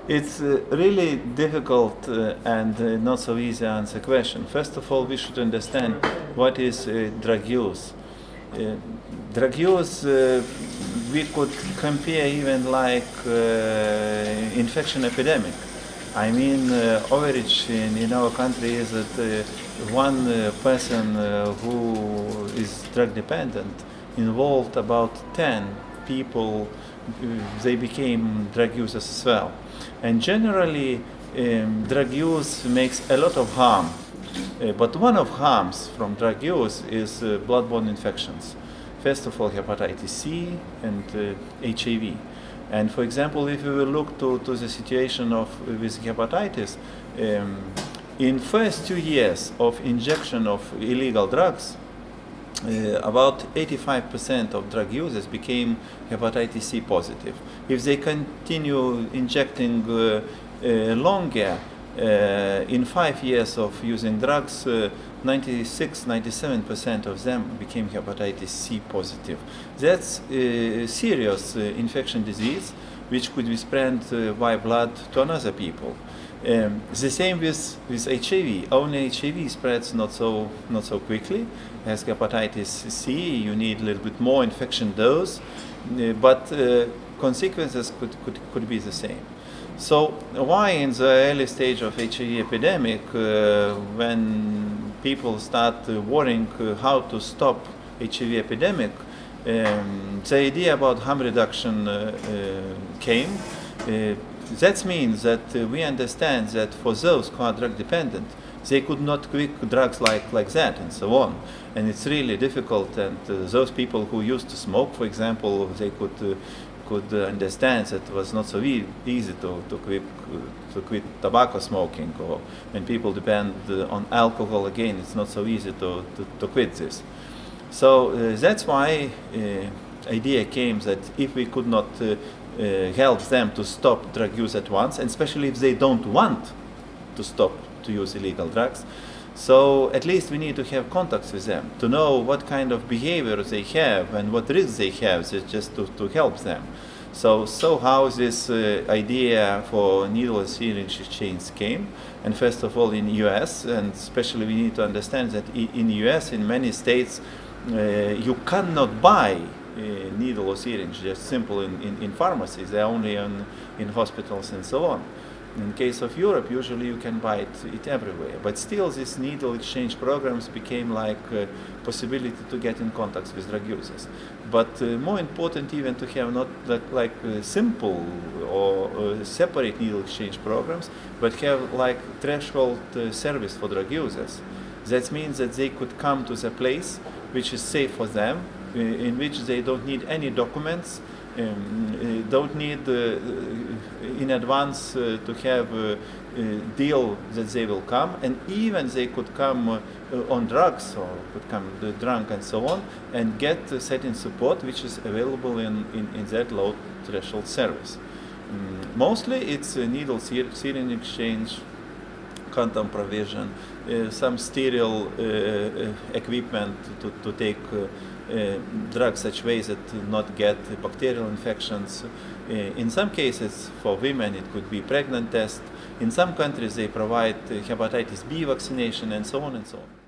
It's really difficult and not so easy to answer question. First of all, we should understand what is drug use. Drug use, we could compare even like infection epidemic. I mean, average in our country is that one person who is drug dependent involved about 10 people, they became drug users as well. And generally, drug use makes a lot of harm. But one of harms from drug use is blood-borne infections. First of all, hepatitis C and HIV. And for example, if we will look to the situation with hepatitis, in first 2 years of injection of illegal drugs, about 85% of drug users became hepatitis C positive. If they continue injecting longer, in 5 years of using drugs, 96-97% of them became hepatitis C positive. That's a serious infection disease which could be spread by blood to another people. The same with HIV. Only HIV spreads not so quickly. As hepatitis C, you need a little bit more infection dose, but consequences could be the same. So why in the early stage of HIV epidemic, when people start worrying how to stop HIV epidemic, the idea about harm reduction came. That means that we understand that for those who are drug dependent, they could not quit drugs like that and so on. And it's really difficult, and those people who used to smoke, for example, they could understand that it was not so easy to quit tobacco smoking, or when people depend on alcohol again, it's not so easy to quit this. So that's why idea came that if we could not help them to stop drug use at once, and especially if they don't want to stop to use illegal drugs, so at least we need to have contacts with them to know what kind of behavior they have and what risks they have, just to help them. So how this idea for needle and syringe exchange came, and first of all in US, and especially we need to understand that in US, in many states, you cannot buy needle or syringe just simple in pharmacies. They're only in hospitals and so on. In case of Europe, usually you can buy it everywhere. But still, these needle exchange programs became like a possibility to get in contact with drug users. But more important even to have not like simple or separate needle exchange programs, but have like threshold service for drug users. That means that they could come to the place which is safe for them, in which they don't need any documents, don't need in advance to have a deal that they will come, and even they could come on drugs or could come drunk and so on, and get certain support which is available in that low threshold service. Mostly it's needle syringe exchange, condom provision, some sterile equipment to take drugs such ways that not get bacterial infections. In some cases, for women, it could be pregnant test. In some countries, they provide hepatitis B vaccination and so on and so on.